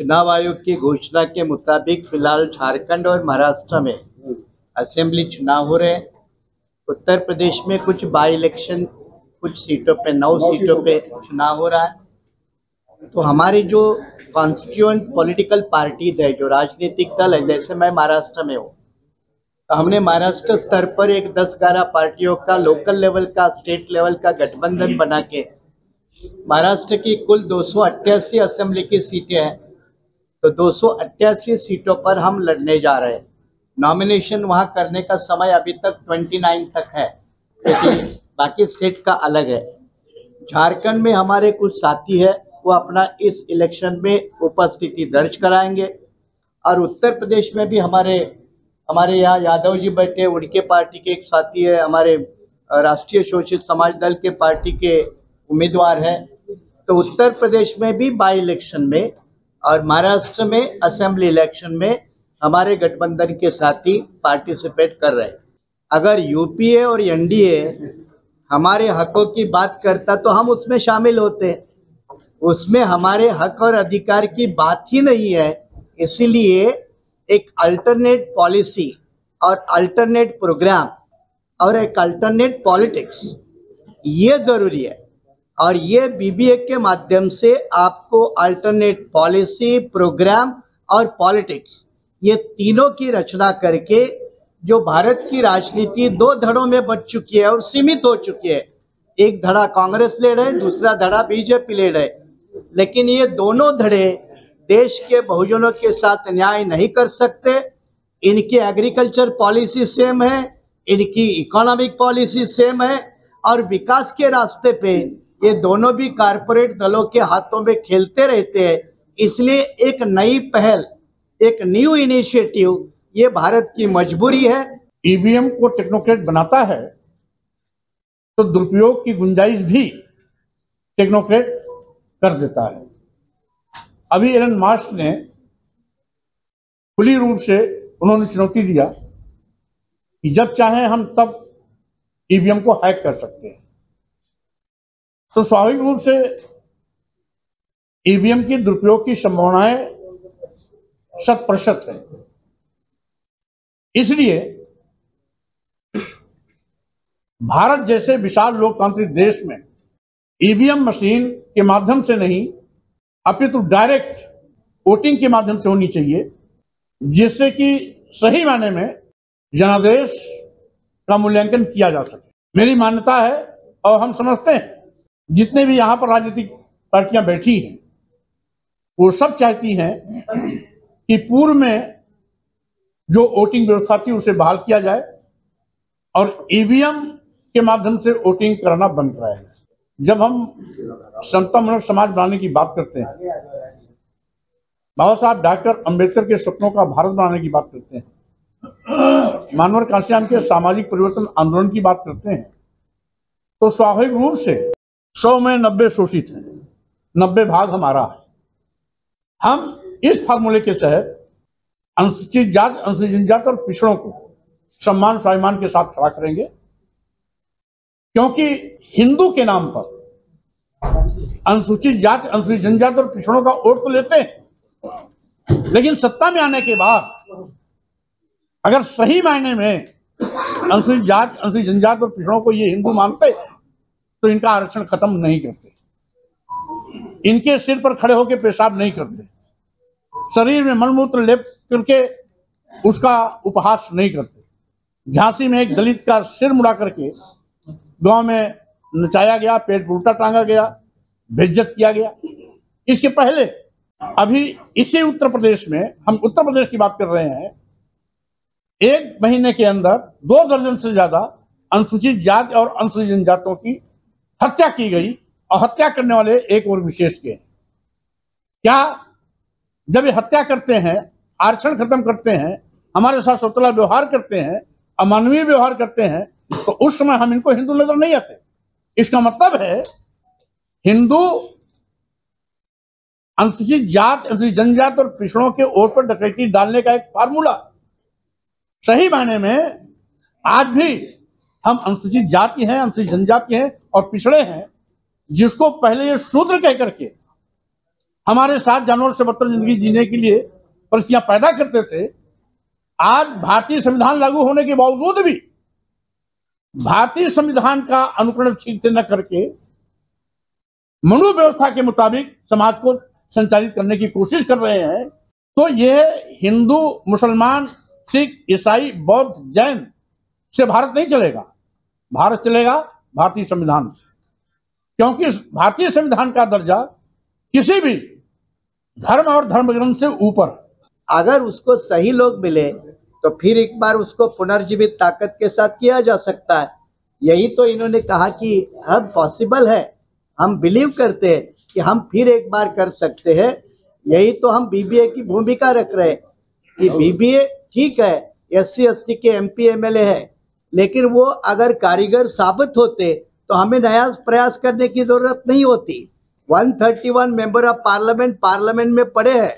चुनाव आयोग की घोषणा के मुताबिक फिलहाल झारखंड और महाराष्ट्र में असेंबली चुनाव हो रहे हैं। उत्तर प्रदेश में कुछ बाई इलेक्शन, कुछ सीटों पे 9 सीटों पे चुनाव हो रहा है। तो हमारी जो कॉन्स्टिट्यूएंट पॉलिटिकल पार्टीज है, जो राजनीतिक दल है, जैसे मैं महाराष्ट्र में हूँ, तो हमने महाराष्ट्र स्तर पर एक 10-11 पार्टियों का लोकल लेवल का, स्टेट लेवल का गठबंधन बना के महाराष्ट्र की कुल 288 असेंबली की सीटें हैं, तो 288 सीटों पर हम लड़ने जा रहे हैं। नॉमिनेशन वहां करने का समय अभी तक 29 तक है, क्योंकि बाकी स्टेट का अलग है। झारखंड में हमारे कुछ साथी है, वो अपना इस इलेक्शन में उपस्थिति दर्ज कराएंगे, और उत्तर प्रदेश में भी हमारे यहाँ यादव जी बैठे, उनके पार्टी के एक साथी है, हमारे राष्ट्रीय शोषित समाज दल के पार्टी के उम्मीदवार है। तो उत्तर प्रदेश में भी बाई इलेक्शन में और महाराष्ट्र में असेंबली इलेक्शन में हमारे गठबंधन के साथी पार्टिसिपेट कर रहे हैं। अगर यूपीए और एनडीए हमारे हकों की बात करता तो हम उसमें शामिल होते। उसमें हमारे हक और अधिकार की बात ही नहीं है। इसीलिए एक अल्टरनेट पॉलिसी और अल्टरनेट प्रोग्राम और एक अल्टरनेट पॉलिटिक्स, ये जरूरी है। और ये बीबीए के माध्यम से आपको अल्टरनेट पॉलिसी, प्रोग्राम और पॉलिटिक्स, ये तीनों की रचना करके जो भारत की राजनीति 2 धड़ों में बट चुकी है और सीमित हो चुकी है। एक धड़ा कांग्रेस ले रहे, दूसरा धड़ा बीजेपी ले रहे, लेकिन ये दोनों धड़े देश के बहुजनों के साथ न्याय नहीं कर सकते। इनकी एग्रीकल्चर पॉलिसी सेम है, इनकी इकोनॉमिक पॉलिसी सेम है, और विकास के रास्ते पे ये दोनों भी कारपोरेट दलों के हाथों में खेलते रहते हैं। इसलिए एक नई पहल, एक न्यू इनिशिएटिव, ये भारत की मजबूरी है। ईवीएम को टेक्नोक्रेट बनाता है तो दुरुपयोग की गुंजाइश भी टेक्नोक्रेट कर देता है। अभी एलन मस्क ने खुली रूप से उन्होंने चुनौती दिया कि जब चाहें हम तब ईवीएम को हैक कर सकते हैं। तो स्वाभाविक रूप से ईवीएम की दुरुपयोग की संभावनाएं 100% है। इसलिए भारत जैसे विशाल लोकतांत्रिक देश में ईवीएम मशीन के माध्यम से नहीं, अपितु डायरेक्ट वोटिंग के माध्यम से होनी चाहिए, जिससे कि सही मायने में जनादेश का मूल्यांकन किया जा सके। मेरी मान्यता है, और हम समझते हैं जितने भी यहाँ पर राजनीतिक पार्टियां बैठी हैं, वो सब चाहती हैं कि पूर्व में जो वोटिंग व्यवस्था थी उसे बहाल किया जाए और ईवीएम के माध्यम से वोटिंग करना बंद कराया जाए। जब हम समतामूलक समाज बनाने की बात करते हैं, बाबा साहब डॉक्टर अंबेडकर के सपनों का भारत बनाने की बात करते हैं, मानवर कांस्याम के सामाजिक परिवर्तन आंदोलन की बात करते हैं, तो स्वाभाविक रूप से 100 में 90 शोषित हैं, 90 भाग हमारा है। हम इस फार्मूले के तहत अनुसूचित जाति, अनुसूचित जनजाति और पिछड़ों को सम्मान स्वाभिमान के साथ खड़ा करेंगे, क्योंकि हिंदू के नाम पर अनुसूचित जाति, अनुसूचित जनजाति और पिछड़ों का वोट तो लेते हैं, लेकिन सत्ता में आने के बाद अगर सही मायने में अनुसूचित जाति, अनुसूचित जनजाति और पिछड़ों को ये हिंदू मानते तो इनका आरक्षण खत्म नहीं करते, इनके सिर पर खड़े होकर पेशाब नहीं करते, शरीर में मलमूत्र लेप करके उसका उपहास नहीं करते, झांसी में एक दलित का सिर मुड़ा करके गांव में नचाया गया, पेट पर उल्टा टांगा गया, बेइज्जत किया गया। इसके पहले अभी इसी उत्तर प्रदेश में, हम उत्तर प्रदेश की बात कर रहे हैं, 1 महीने के अंदर 2 दर्जन से ज्यादा अनुसूचित जाति और अनुसूचित जनजातियों की हत्या की गई, और हत्या करने वाले एक वर्ग विशेष के। क्या जब ये हत्या करते हैं, आरक्षण खत्म करते हैं, हमारे साथ सौतेला व्यवहार करते हैं, अमानवीय व्यवहार करते हैं, तो उस समय हम इनको हिंदू नजर नहीं आते? इसका मतलब है हिंदू अनुसूचित जाति, अनुसूचित जनजाति और पिछड़ों के वोट पर डकैती डालने का एक फार्मूला। सही मायने में आज भी हम अनुसूचित जाति हैं, अनुसूचित जनजाति हैं और पिछड़े हैं, जिसको पहले ये शूद्र कह करके हमारे साथ जानवर से बदतर जिंदगी जीने के लिए परिस्थितियां पैदा करते थे, आज भारतीय संविधान लागू होने के बावजूद भी भारतीय संविधान का अनुकरण ठीक से न करके मनोव्यवस्था के मुताबिक समाज को संचालित करने की कोशिश कर रहे हैं, तो यह हिंदू, मुसलमान, सिख, ईसाई, बौद्ध, जैन से भारत नहीं चलेगा। भारत चलेगा भारतीय संविधान से, क्योंकि भारतीय संविधान का दर्जा किसी भी धर्म और धर्म ग्रंथ से ऊपर। अगर उसको सही लोग मिले तो फिर एक बार उसको पुनर्जीवित ताकत के साथ किया जा सकता है। यही तो इन्होंने कहा कि अब पॉसिबल है, हम बिलीव करते हैं कि हम फिर एक बार कर सकते हैं। यही तो हम बीबीए की भूमिका रख रहे हैं कि बीबीए ठीक है, SC ST के MP MLA है, लेकिन वो अगर कारीगर साबित होते तो हमें नया प्रयास करने की जरूरत नहीं होती। 131 मेंबर ऑफ पार्लियामेंट में पड़े हैं,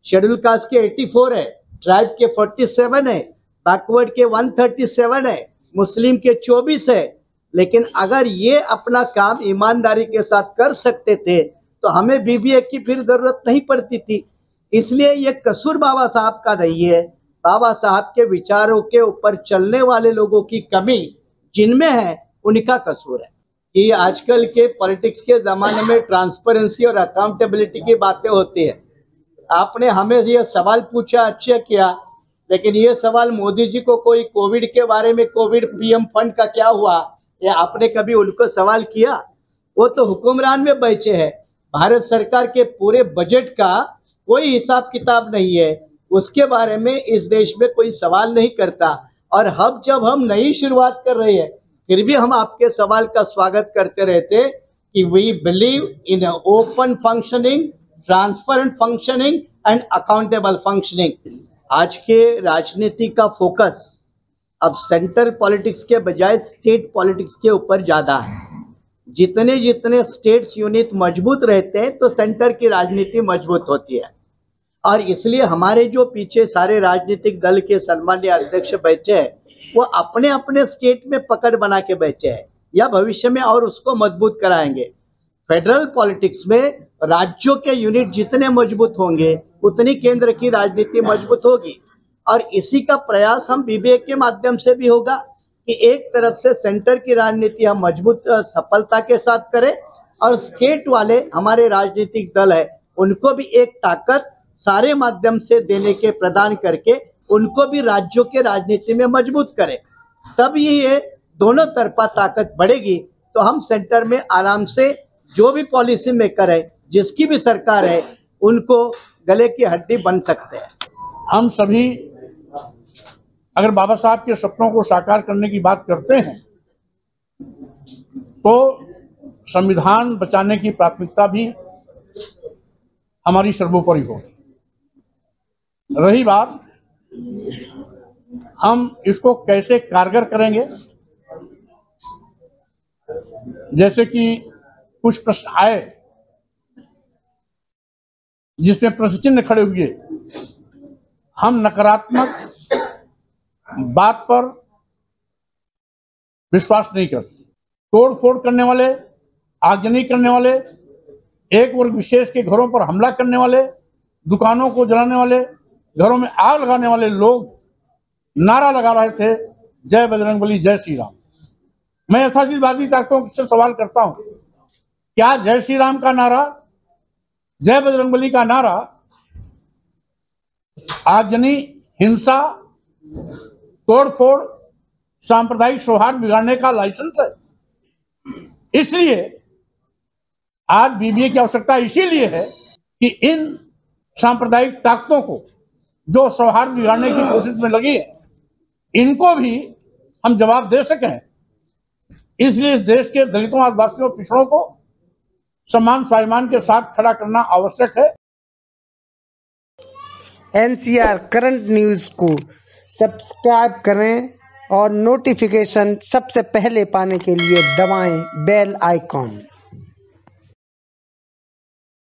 शेड्यूल कास्ट के 84 है, ट्राइब के 47 है, बैकवर्ड के 137 है, मुस्लिम के 24 है। लेकिन अगर ये अपना काम ईमानदारी के साथ कर सकते थे तो हमें बीबीए की फिर जरूरत नहीं पड़ती थी। इसलिए ये कसूर बाबा साहब का नहीं है, बाबा साहब के विचारों के ऊपर चलने वाले लोगों की कमी जिनमें है उनका कसूर है। कि आजकल के पॉलिटिक्स के ज़माने में ट्रांसपेरेंसी और अकाउंटेबिलिटी की बातें होती है। आपने हमें ये सवाल पूछा, अच्छा किया, लेकिन ये सवाल मोदी जी को कोई कोविड के बारे में, कोविड PM फंड का क्या हुआ, ये आपने कभी उनको सवाल किया? वो तो हुक्मरान में बैठे हैं, भारत सरकार के पूरे बजट का कोई हिसाब किताब नहीं है, उसके बारे में इस देश में कोई सवाल नहीं करता। और अब जब हम नई शुरुआत कर रहे हैं फिर भी हम आपके सवाल का स्वागत करते रहते कि we believe in open functioning, transparent functioning and accountable functioning. आज के राजनीति का फोकस अब सेंट्रल पॉलिटिक्स के बजाय स्टेट पॉलिटिक्स के ऊपर ज़्यादा है। जितने जितने स्टेट्स यूनिट मजबूत रहते हैं तो सेंटर की राजनीति मजबूत होती है। और इसलिए हमारे जो पीछे सारे राजनीतिक दल के सम्मानीय अध्यक्ष बैठे हैं वो अपने अपने स्टेट में पकड़ बना के बैठे हैं, या भविष्य में और उसको मजबूत कराएंगे। फेडरल पॉलिटिक्स में राज्यों के यूनिट जितने मजबूत होंगे उतनी केंद्र की राजनीति मजबूत होगी। और इसी का प्रयास हम बीबीए के माध्यम से भी होगा कि एक तरफ से सेंटर की राजनीति हम मजबूत सफलता के साथ करें और स्टेट वाले हमारे राजनीतिक दल है उनको भी एक ताकत सारे माध्यम से देने के प्रदान करके उनको भी राज्यों के राजनीति में मजबूत करें। तब ये दोनों तरफा ताकत बढ़ेगी तो हम सेंटर में आराम से जो भी पॉलिसी मेकर है, जिसकी भी सरकार है, उनको गले की हड्डी बन सकते हैं। हम सभी अगर बाबा साहब के सपनों को साकार करने की बात करते हैं तो संविधान बचाने की प्राथमिकता भी हमारी सर्वोपरि होगी। रही बात हम इसको कैसे कारगर करेंगे, जैसे कि कुछ प्रश्न आए जिसमें प्रश्न चिन्ह खड़े हुए, हम नकारात्मक बात पर विश्वास नहीं करते। तोड़ फोड़ करने वाले, आगजनी करने वाले, एक वर्ग विशेष के घरों पर हमला करने वाले, दुकानों को जलाने वाले, घरों में आग लगाने वाले लोग नारा लगा रहे थे, जय बजरंगबली, जय श्री राम। मैं यथार्थवादी ताकतों से सवाल करता हूं, क्या जय श्री राम का नारा, जय बजरंगबली का नारा आगजनी, हिंसा, तोड़फोड़, सांप्रदायिक सौहार्द बिगाड़ने का लाइसेंस है? इसलिए आज बीबीए की आवश्यकता इसीलिए है कि इन सांप्रदायिक ताकतों को जो सौहार्द बिगाड़ने की कोशिश में लगी है, इनको भी हम जवाब दे सकें। इसलिए इस देश के दलितों, आदिवासियों, पिछड़ों को सम्मान स्वाभिमान के साथ खड़ा करना आवश्यक है। NCR करंट न्यूज़ को सब्सक्राइब करें और नोटिफिकेशन सबसे पहले पाने के लिए दबाएं बेल आइकॉन।